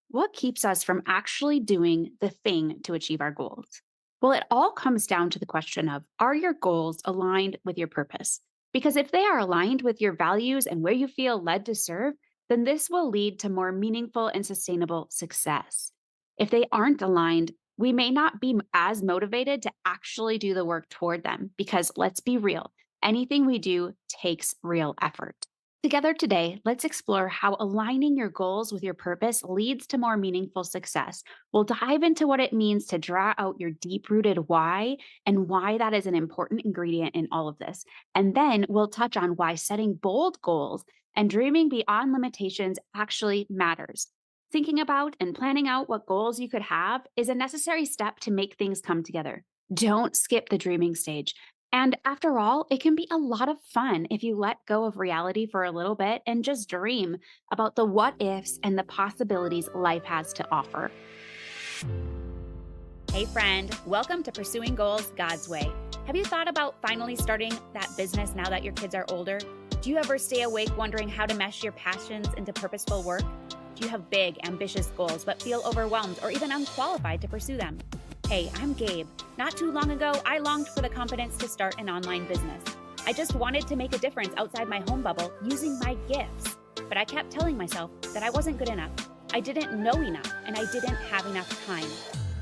What keeps us from actually doing the thing to achieve our goals? Well, it all comes down to the question of, are your goals aligned with your purpose? Because if they are aligned with your values and where you feel led to serve, then this will lead to more meaningful and sustainable success. If they aren't aligned, we may not be as motivated to actually do the work toward them because let's be real, anything we do takes real effort. Together today, let's explore how aligning your goals with your purpose leads to more meaningful success. We'll dive into what it means to draw out your deep rooted why and why that is an important ingredient in all of this. And then we'll touch on why setting bold goals and dreaming beyond limitations actually matters. Thinking about and planning out what goals you could have is a necessary step to make things come together. Don't skip the dreaming stage. And after all, it can be a lot of fun if you let go of reality for a little bit and just dream about the what ifs and the possibilities life has to offer. Hey, friend, welcome to Pursuing Goals God's Way. Have you thought about finally starting that business now that your kids are older? Do you ever stay awake wondering how to mesh your passions into purposeful work? Do you have big, ambitious goals but feel overwhelmed or even unqualified to pursue them? Hey, I'm Gabe. Not too long ago, I longed for the confidence to start an online business. I just wanted to make a difference outside my home bubble using my gifts. But I kept telling myself that I wasn't good enough. I didn't know enough, and I didn't have enough time.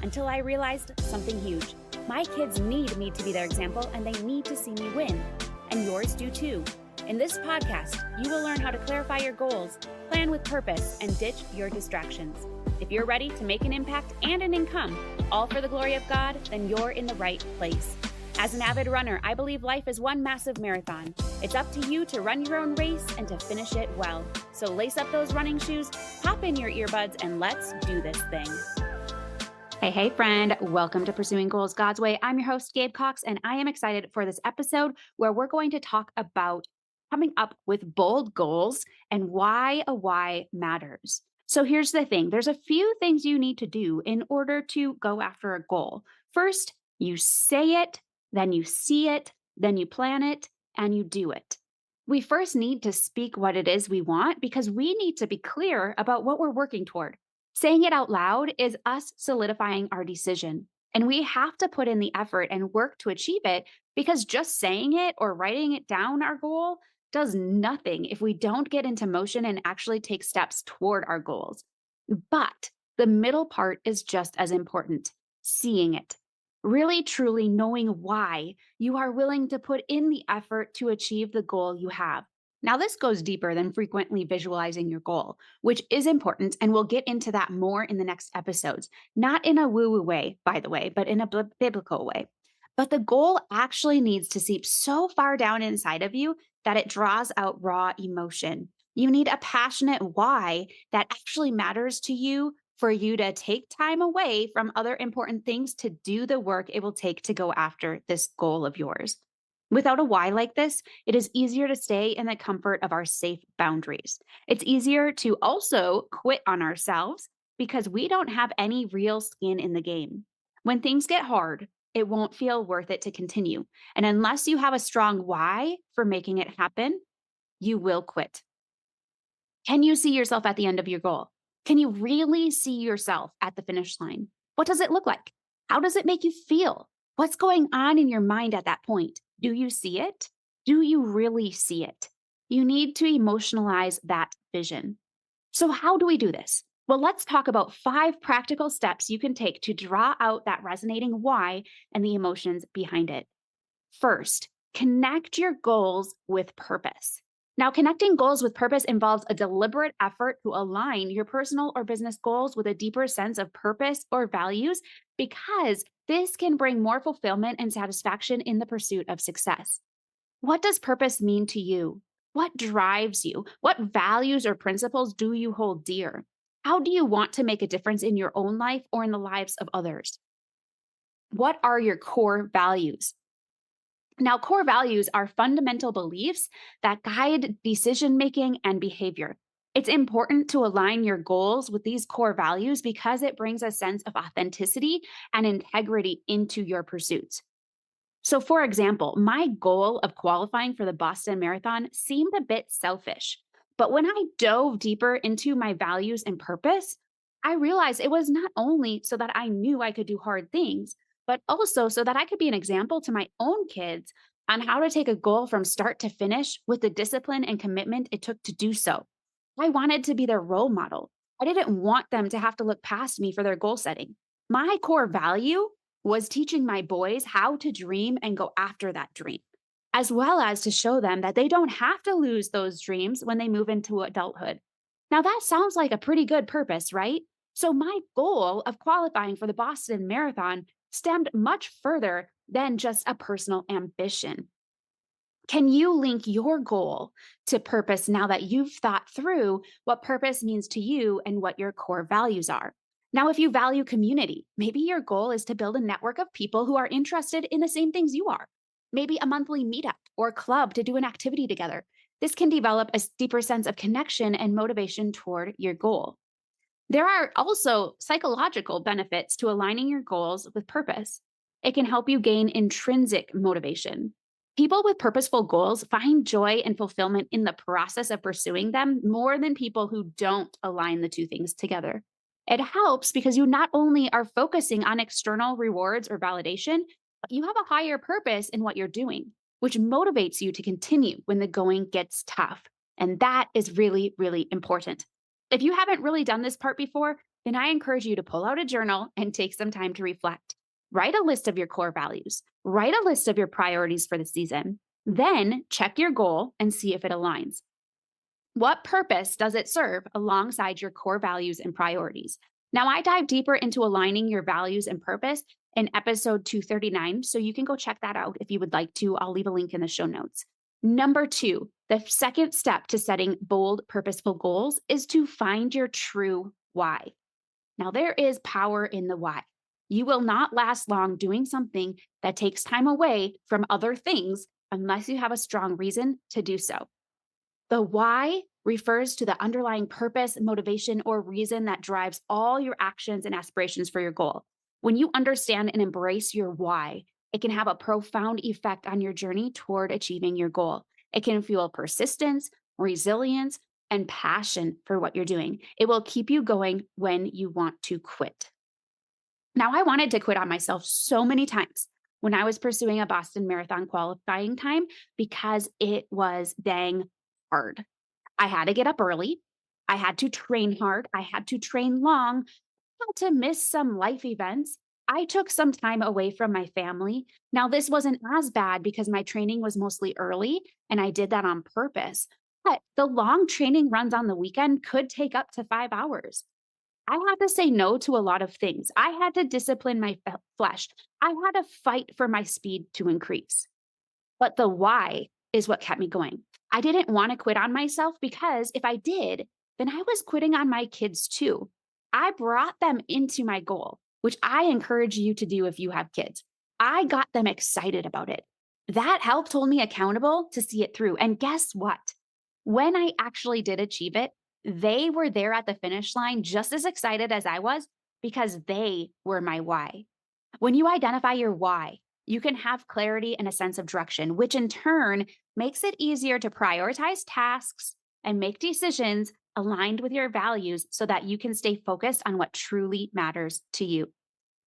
Until I realized something huge. My kids need me to be their example, and they need to see me win. And yours do too. In this podcast, you will learn how to clarify your goals, plan with purpose, and ditch your distractions. If you're ready to make an impact and an income, all for the glory of God, then you're in the right place. As an avid runner, I believe life is one massive marathon. It's up to you to run your own race and to finish it well. So lace up those running shoes, pop in your earbuds, and let's do this thing. Hey, friend. Welcome to Pursuing Goals God's Way. I'm your host, Gabe Cox, and I am excited for this episode where we're going to talk about coming up with bold goals and why a why matters. So here's the thing. There's a few things you need to do in order to go after a goal. First, you say it, then you see it, then you plan it, and you do it. We first need to speak what it is we want because we need to be clear about what we're working toward. Saying it out loud is us solidifying our decision. And we have to put in the effort and work to achieve it because just saying it or writing it down, our goal, does nothing if we don't get into motion and actually take steps toward our goals. But the middle part is just as important, seeing it. Really, truly knowing why you are willing to put in the effort to achieve the goal you have. Now, this goes deeper than frequently visualizing your goal, which is important, and we'll get into that more in the next episodes. Not in a woo-woo way, by the way, but in a biblical way. But the goal actually needs to seep so far down inside of you that it draws out raw emotion. You need a passionate why that actually matters to you for you to take time away from other important things to do the work it will take to go after this goal of yours. Without a why like this, it is easier to stay in the comfort of our safe boundaries. It's easier to also quit on ourselves because we don't have any real skin in the game. When things get hard, it won't feel worth it to continue. And unless you have a strong why for making it happen, you will quit. Can you see yourself at the end of your goal? Can you really see yourself at the finish line? What does it look like? How does it make you feel? What's going on in your mind at that point? Do you see it? Do you really see it? You need to emotionalize that vision. So how do we do this? Well, let's talk about 5 practical steps you can take to draw out that resonating why and the emotions behind it. First, connect your goals with purpose. Now, connecting goals with purpose involves a deliberate effort to align your personal or business goals with a deeper sense of purpose or values because this can bring more fulfillment and satisfaction in the pursuit of success. What does purpose mean to you? What drives you? What values or principles do you hold dear? How do you want to make a difference in your own life or in the lives of others? What are your core values? Now, core values are fundamental beliefs that guide decision-making and behavior. It's important to align your goals with these core values because it brings a sense of authenticity and integrity into your pursuits. So, for example, my goal of qualifying for the Boston Marathon seemed a bit selfish. But when I dove deeper into my values and purpose, I realized it was not only so that I knew I could do hard things, but also so that I could be an example to my own kids on how to take a goal from start to finish with the discipline and commitment it took to do so. I wanted to be their role model. I didn't want them to have to look past me for their goal setting. My core value was teaching my boys how to dream and go after that dream, as well as to show them that they don't have to lose those dreams when they move into adulthood. Now, that sounds like a pretty good purpose, right? So, my goal of qualifying for the Boston Marathon stemmed much further than just a personal ambition. Can you link your goal to purpose now that you've thought through what purpose means to you and what your core values are? Now, if you value community, maybe your goal is to build a network of people who are interested in the same things you are. Maybe a monthly meetup or club to do an activity together. This can develop a deeper sense of connection and motivation toward your goal. There are also psychological benefits to aligning your goals with purpose. It can help you gain intrinsic motivation. People with purposeful goals find joy and fulfillment in the process of pursuing them more than people who don't align the two things together. It helps because you not only are focusing on external rewards or validation, but you have a higher purpose in what you're doing, which motivates you to continue when the going gets tough. And that is really, really important. If you haven't really done this part before, then I encourage you to pull out a journal and take some time to reflect. Write a list of your core values, write a list of your priorities for the season, then check your goal and see if it aligns. What purpose does it serve alongside your core values and priorities? Now, I dive deeper into aligning your values and purpose in episode 239, so you can go check that out if you would like to. I'll leave a link in the show notes. Number two, the second step to setting bold, purposeful goals is to find your true why. Now, there is power in the why. You will not last long doing something that takes time away from other things unless you have a strong reason to do so. The why refers to the underlying purpose, motivation, or reason that drives all your actions and aspirations for your goal. When you understand and embrace your why, it can have a profound effect on your journey toward achieving your goal. It can fuel persistence, resilience, and passion for what you're doing. It will keep you going when you want to quit. Now, I wanted to quit on myself so many times when I was pursuing a Boston Marathon qualifying time because it was dang hard. I had to get up early. I had to train hard. I had to train long. I had to miss some life events. I took some time away from my family. Now, this wasn't as bad because my training was mostly early and I did that on purpose. But the long training runs on the weekend could take up to 5 hours. I had to say no to a lot of things. I had to discipline my flesh. I had to fight for my speed to increase. But the why is what kept me going. I didn't want to quit on myself because if I did, then I was quitting on my kids too. I brought them into my goal, which I encourage you to do if you have kids. I got them excited about it. That helped hold me accountable to see it through. And guess what? When I actually did achieve it, they were there at the finish line just as excited as I was because they were my why. When you identify your why, you can have clarity and a sense of direction, which in turn makes it easier to prioritize tasks and make decisions aligned with your values so that you can stay focused on what truly matters to you.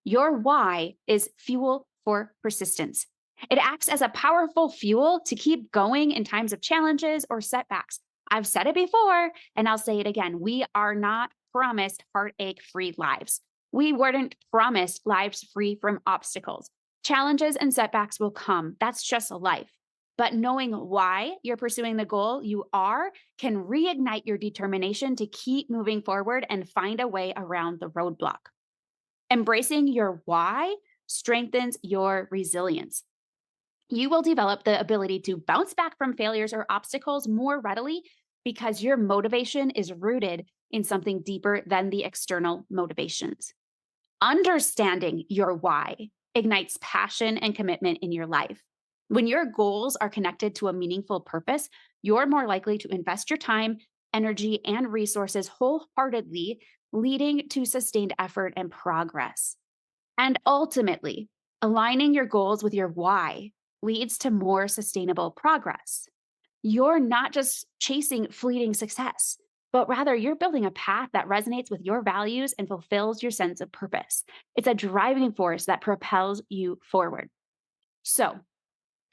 Your why is fuel for persistence. It acts as a powerful fuel to keep going in times of challenges or setbacks. I've said it before, and I'll say it again. We are not promised heartache-free lives. We weren't promised lives free from obstacles. Challenges and setbacks will come. That's just life. But knowing why you're pursuing the goal you are can reignite your determination to keep moving forward and find a way around the roadblock. Embracing your why strengthens your resilience. You will develop the ability to bounce back from failures or obstacles more readily because your motivation is rooted in something deeper than the external motivations. Understanding your why ignites passion and commitment in your life. When your goals are connected to a meaningful purpose, you're more likely to invest your time, energy, and resources wholeheartedly, leading to sustained effort and progress. And ultimately, aligning your goals with your why leads to more sustainable progress. You're not just chasing fleeting success. but rather you're building a path that resonates with your values and fulfills your sense of purpose. It's a driving force that propels you forward. So,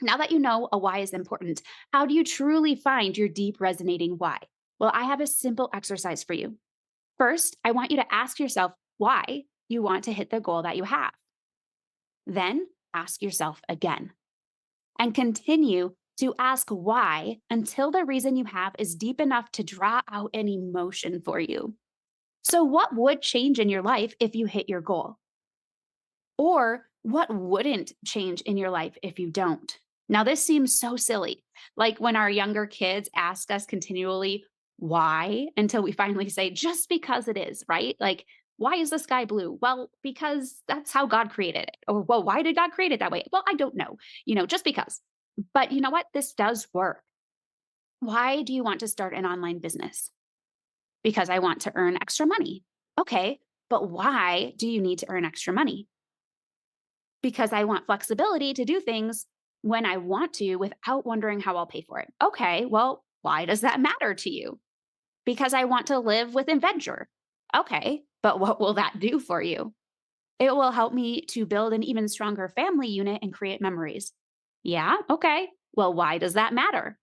now that you know a why is important, how do you truly find your deep resonating why? Well, I have a simple exercise for you. First, I want you to ask yourself why you want to hit the goal that you have. Then ask yourself again and continue to ask why until the reason you have is deep enough to draw out an emotion for you. So, what would change in your life if you hit your goal? Or what wouldn't change in your life if you don't? Now, this seems so silly. Like when our younger kids ask us continually, why? Until we finally say, just because it is, right? Like, why is the sky blue? Well, because that's how God created it. Or, well, why did God create it that way? Well, I don't know, just because. But you know what? This does work. Why do you want to start an online business? Because I want to earn extra money. Okay, but why do you need to earn extra money? Because I want flexibility to do things when I want to without wondering how I'll pay for it. Okay, well, why does that matter to you? Because I want to live with adventure. Okay, but what will that do for you? It will help me to build an even stronger family unit and create memories. Yeah, okay. Well, why does that matter?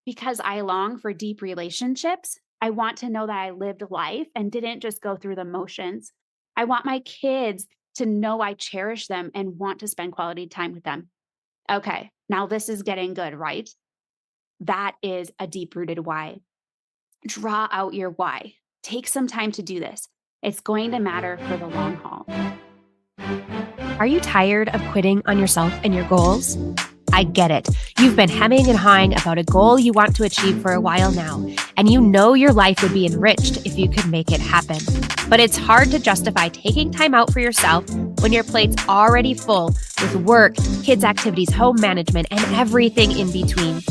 Because I long for deep relationships. I want to know that I lived life and didn't just go through the motions. I want my kids to know I cherish them and want to spend quality time with them. Okay, now this is getting good, right? That is a deep rooted why. Draw out your why. Take some time to do this. It's going to matter for the long haul. Are you tired of quitting on yourself and your goals? I get it. You've been hemming and hawing about a goal you want to achieve for a while now, and you know your life would be enriched if you could make it happen. But it's hard to justify taking time out for yourself when your plate's already full with work, kids' activities, home management, and everything in between.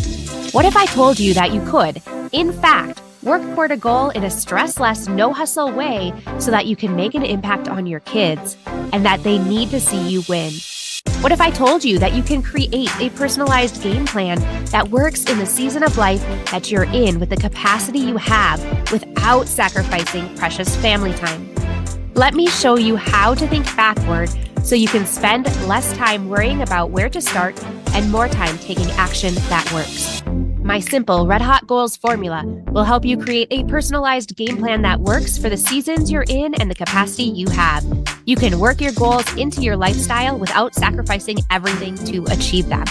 What if I told you that you could, in fact, work toward a goal in a stress-less, no-hustle way so that you can make an impact on your kids and that they need to see you win? What if I told you that you can create a personalized game plan that works in the season of life that you're in with the capacity you have without sacrificing precious family time? Let me show you how to think backward so you can spend less time worrying about where to start and more time taking action that works. My simple Red Hot Goals formula will help you create a personalized game plan that works for the seasons you're in and the capacity you have. You can work your goals into your lifestyle without sacrificing everything to achieve them.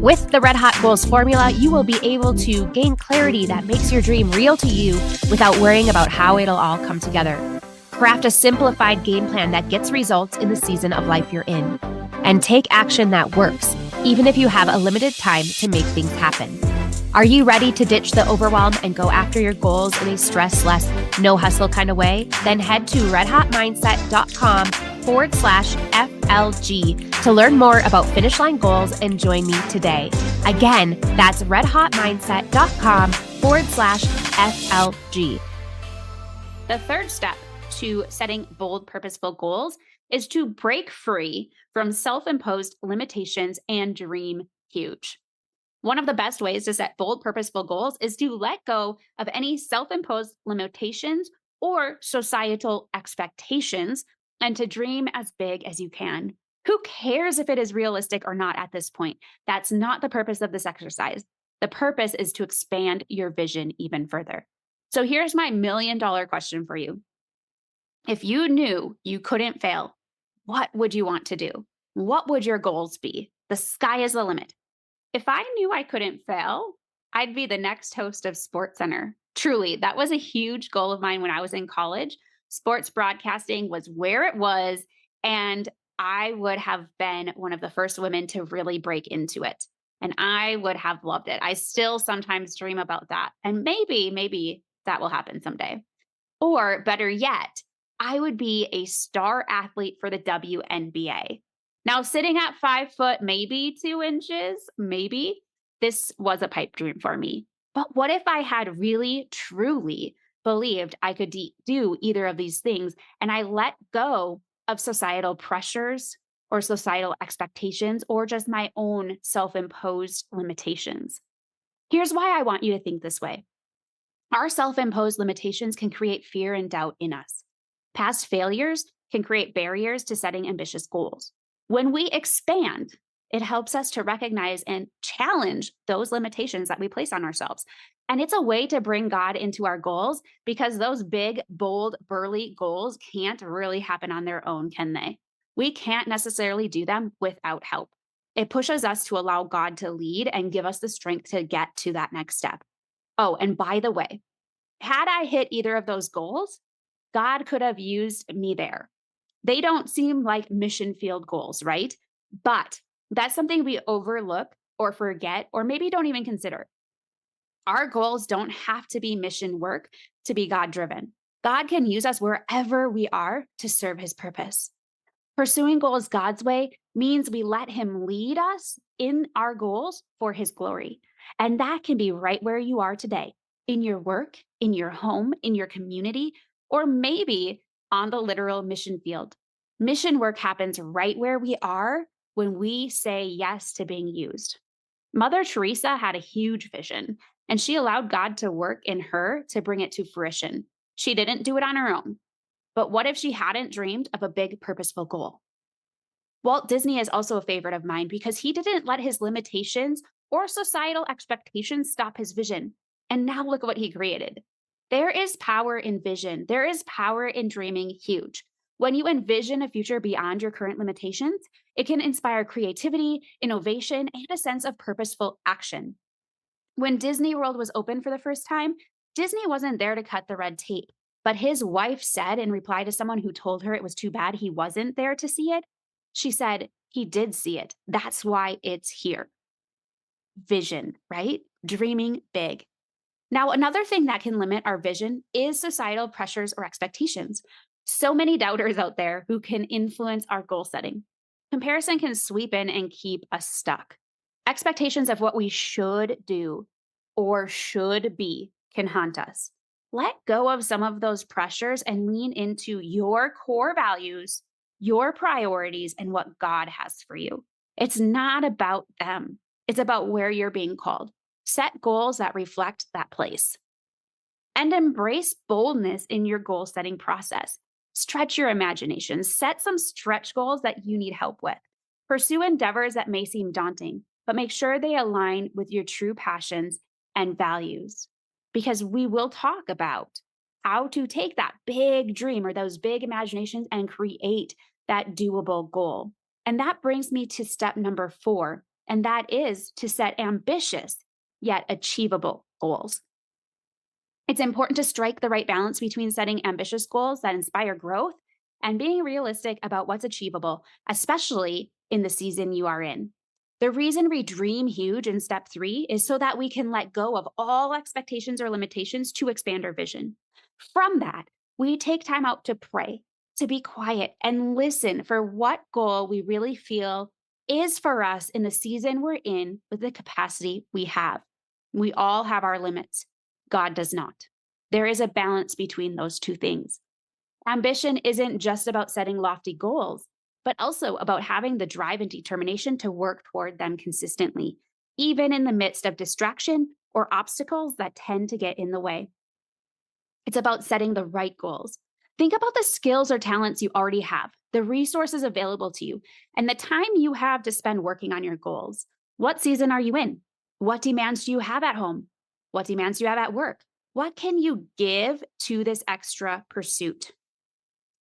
With the Red Hot Goals formula, you will be able to gain clarity that makes your dream real to you without worrying about how it'll all come together. Craft a simplified game plan that gets results in the season of life you're in. And take action that works, even if you have a limited time to make things happen. Are you ready to ditch the overwhelm and go after your goals in a stress-less, no-hustle kind of way? Then head to redhotmindset.com/FLG to learn more about Finish Line Goals and join me today. Again, that's redhotmindset.com/FLG. The third step to setting bold, purposeful goals is to break free from self-imposed limitations and dream huge. One of the best ways to set bold, purposeful goals is to let go of any self-imposed limitations or societal expectations and to dream as big as you can. Who cares if it is realistic or not at this point? That's not the purpose of this exercise. The purpose is to expand your vision even further. So here's my $1,000,000 question for you. If you knew you couldn't fail, what would you want to do? What would your goals be? The sky is the limit. If I knew I couldn't fail, I'd be the next host of SportsCenter. Truly, that was a huge goal of mine when I was in college. Sports broadcasting was where it was, and I would have been one of the first women to really break into it. And I would have loved it. I still sometimes dream about that. And maybe that will happen someday. Or better yet, I would be a star athlete for the WNBA. Now, sitting at 5 foot, maybe 2 inches, maybe this was a pipe dream for me. But what if I had really, truly believed I could do either of these things and I let go of societal pressures or societal expectations or just my own self imposed limitations? Here's why I want you to think this way. Our self-imposed limitations can create fear and doubt in us. Past failures can create barriers to setting ambitious goals. When we expand, it helps us to recognize and challenge those limitations that we place on ourselves. And it's a way to bring God into our goals because those big, bold, burly goals can't really happen on their own, can they? We can't necessarily do them without help. It pushes us to allow God to lead and give us the strength to get to that next step. Oh, and by the way, had I hit either of those goals, God could have used me there. They don't seem like mission field goals, right? But that's something we overlook or forget, or maybe don't even consider. Our goals don't have to be mission work to be God driven. God can use us wherever we are to serve his purpose. Pursuing goals God's way means we let him lead us in our goals for his glory. And that can be right where you are today, in your work, in your home, in your community, or maybe on the literal mission field. Mission work happens right where we are when we say yes to being used. Mother Teresa had a huge vision, and she allowed God to work in her to bring it to fruition. She didn't do it on her own. But what if she hadn't dreamed of a big, purposeful goal? Walt Disney is also a favorite of mine because he didn't let his limitations or societal expectations stop his vision. And now look at what he created. There is power in vision. There is power in dreaming huge. When you envision a future beyond your current limitations, it can inspire creativity, innovation, and a sense of purposeful action. When Disney World was open for the first time, Disney wasn't there to cut the red tape. But his wife said, in reply to someone who told her it was too bad he wasn't there to see it, she said, he did see it. That's why it's here. Vision, right? Dreaming big. Now, another thing that can limit our vision is societal pressures or expectations. So many doubters out there who can influence our goal setting. Comparison can sweep in and keep us stuck. Expectations of what we should do or should be can haunt us. Let go of some of those pressures and lean into your core values, your priorities, and what God has for you. It's not about them. It's about where you're being called. Set goals that reflect that place. And embrace boldness in your goal setting process. Stretch your imagination. Set some stretch goals that you need help with. Pursue endeavors that may seem daunting, but make sure they align with your true passions and values. Because we will talk about how to take that big dream or those big imaginations and create that doable goal. And that brings me to step number 4, and that is to set ambitious yet achievable goals. It's important to strike the right balance between setting ambitious goals that inspire growth and being realistic about what's achievable, especially in the season you are in. The reason we dream huge in step 3 is so that we can let go of all expectations or limitations to expand our vision. From that, we take time out to pray, to be quiet, and listen for what goal we really feel is for us in the season we're in with the capacity we have. We all have our limits. God does not. There is a balance between those two things. Ambition isn't just about setting lofty goals, but also about having the drive and determination to work toward them consistently, even in the midst of distraction or obstacles that tend to get in the way. It's about setting the right goals. Think about the skills or talents you already have, the resources available to you, and the time you have to spend working on your goals. What season are you in? What demands do you have at home? What demands do you have at work? What can you give to this extra pursuit?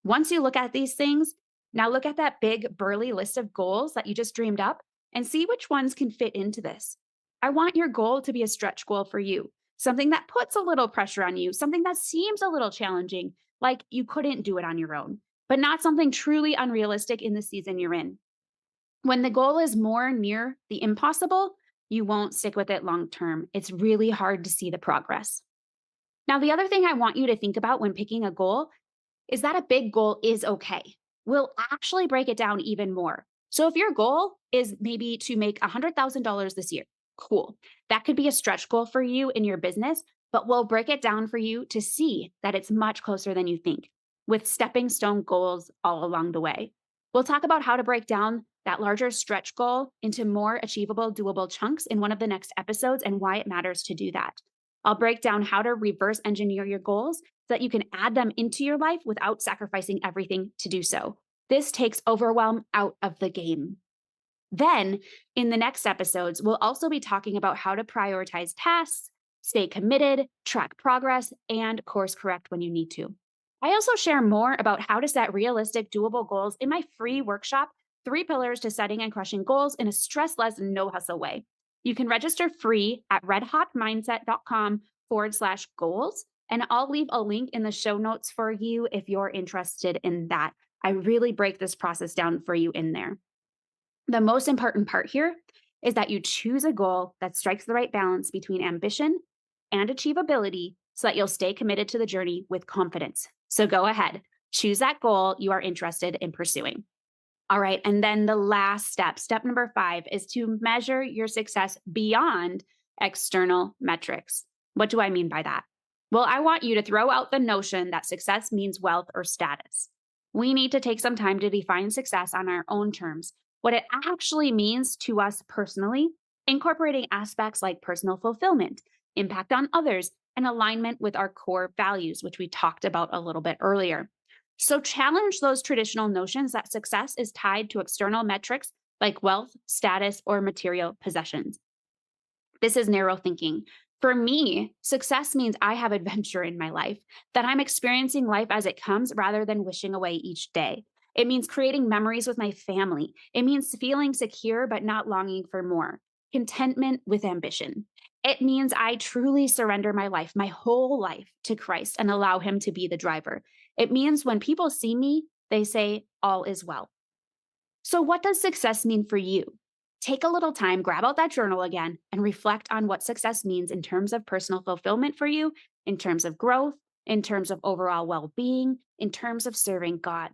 Once you look at these things, now look at that big, burly list of goals that you just dreamed up and see which ones can fit into this. I want your goal to be a stretch goal for you, something that puts a little pressure on you, something that seems a little challenging, like you couldn't do it on your own, but not something truly unrealistic in the season you're in. When the goal is more near the impossible, you won't stick with it long term. It's really hard to see the progress. Now, the other thing I want you to think about when picking a goal is that a big goal is okay. We'll actually break it down even more. So if your goal is maybe to make $100,000 this year, cool. That could be a stretch goal for you in your business, but we'll break it down for you to see that it's much closer than you think, with stepping stone goals all along the way. We'll talk about how to break down that larger stretch goal into more achievable, doable chunks in one of the next episodes and why it matters to do that. I'll break down how to reverse engineer your goals so that you can add them into your life without sacrificing everything to do so. This takes overwhelm out of the game. Then, in the next episodes, we'll also be talking about how to prioritize tasks, stay committed, track progress, and course correct when you need to. I also share more about how to set realistic, doable goals in my free workshop, 3 Pillars to Setting and Crushing Goals in a Stress-Less, No Hustle Way. You can register free at redhotmindset.com/goals, and I'll leave a link in the show notes for you if you're interested in that. I really break this process down for you in there. The most important part here is that you choose a goal that strikes the right balance between ambition and achievability so that you'll stay committed to the journey with confidence. So go ahead, choose that goal you are interested in pursuing. All right, and then the last step number 5, is to measure your success beyond external metrics. What do I mean by that? Well, I want you to throw out the notion that success means wealth or status. We need to take some time to define success on our own terms, what it actually means to us personally, incorporating aspects like personal fulfillment, impact on others, and alignment with our core values, which we talked about a little bit earlier. So challenge those traditional notions that success is tied to external metrics like wealth, status, or material possessions. This is narrow thinking. For me, success means I have adventure in my life, that I'm experiencing life as it comes rather than wishing away each day. It means creating memories with my family. It means feeling secure but not longing for more. Contentment with ambition. It means I truly surrender my life, my whole life, to Christ and allow Him to be the driver. It means when people see me, they say, all is well. So what does success mean for you? Take a little time, grab out that journal again, and reflect on what success means in terms of personal fulfillment for you, in terms of growth, in terms of overall well-being, in terms of serving God.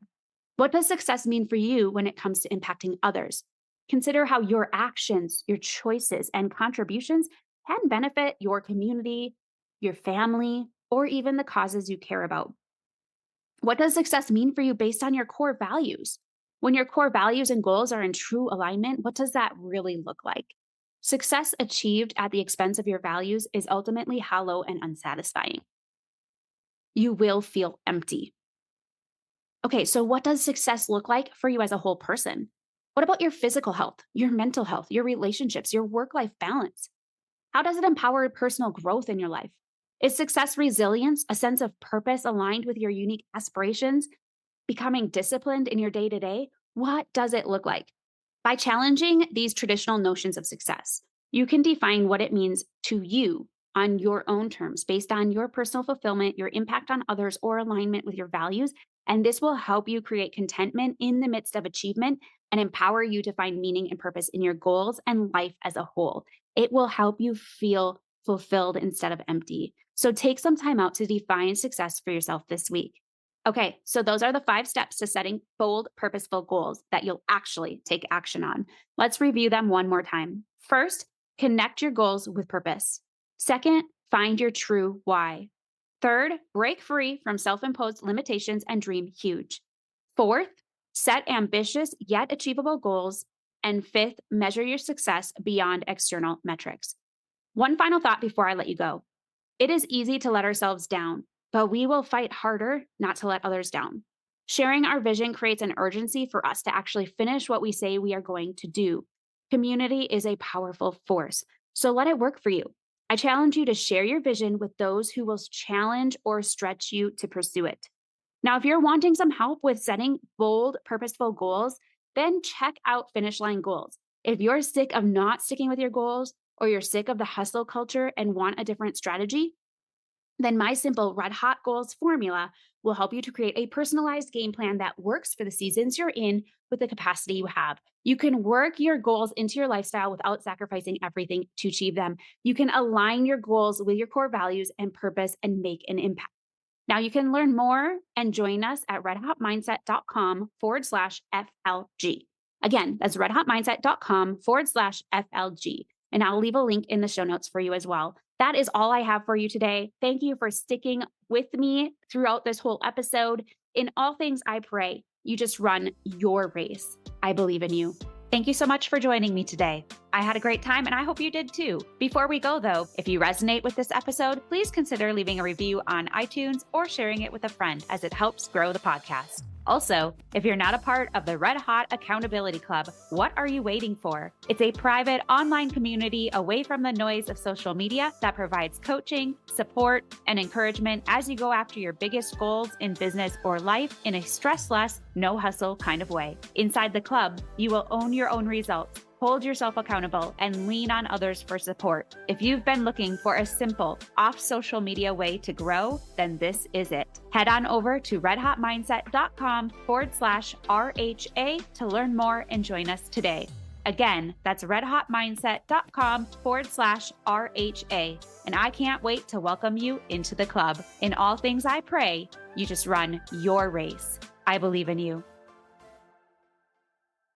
What does success mean for you when it comes to impacting others? Consider how your actions, your choices, and contributions can benefit your community, your family, or even the causes you care about. What does success mean for you based on your core values? When your core values and goals are in true alignment, what does that really look like? Success achieved at the expense of your values is ultimately hollow and unsatisfying. You will feel empty. Okay, so what does success look like for you as a whole person? What about your physical health, your mental health, your relationships, your work-life balance? How does it empower personal growth in your life? Is success resilience, a sense of purpose aligned with your unique aspirations, becoming disciplined in your day-to-day? What does it look like? By challenging these traditional notions of success, you can define what it means to you on your own terms based on your personal fulfillment, your impact on others, or alignment with your values. And this will help you create contentment in the midst of achievement and empower you to find meaning and purpose in your goals and life as a whole. It will help you feel fulfilled instead of empty. So take some time out to define success for yourself this week. Okay, so those are the 5 steps to setting bold, purposeful goals that you'll actually take action on. Let's review them one more time. First, connect your goals with purpose. Second, find your true why. Third, break free from self-imposed limitations and dream huge. Fourth, set ambitious yet achievable goals. And fifth, measure your success beyond external metrics. One final thought before I let you go. It is easy to let ourselves down, but we will fight harder not to let others down. Sharing our vision creates an urgency for us to actually finish what we say we are going to do. Community is a powerful force, so let it work for you. I challenge you to share your vision with those who will challenge or stretch you to pursue it. Now, if you're wanting some help with setting bold, purposeful goals, then check out Finish Line Goals. If you're sick of not sticking with your goals, or you're sick of the hustle culture and want a different strategy, then my simple Red Hot Goals formula will help you to create a personalized game plan that works for the seasons you're in with the capacity you have. You can work your goals into your lifestyle without sacrificing everything to achieve them. You can align your goals with your core values and purpose and make an impact. Now you can learn more and join us at redhotmindset.com/FLG. Again, that's redhotmindset.com/FLG. And I'll leave a link in the show notes for you as well. That is all I have for you today. Thank you for sticking with me throughout this whole episode. In all things, I pray you just run your race. I believe in you. Thank you so much for joining me today. I had a great time and I hope you did too. Before we go though, if you resonate with this episode, please consider leaving a review on iTunes or sharing it with a friend as it helps grow the podcast. Also, if you're not a part of the Red Hot Accountability Club, what are you waiting for? It's a private online community away from the noise of social media that provides coaching, support, and encouragement as you go after your biggest goals in business or life in a stressless, no hustle kind of way. Inside the club, you will own your own results, hold yourself accountable, and lean on others for support. If you've been looking for a simple, off social media way to grow, then this is it. Head on over to redhotmindset.com/RHA to learn more and join us today. Again, that's redhotmindset.com/RHA. And I can't wait to welcome you into the club. In all things I pray, you just run your race. I believe in you.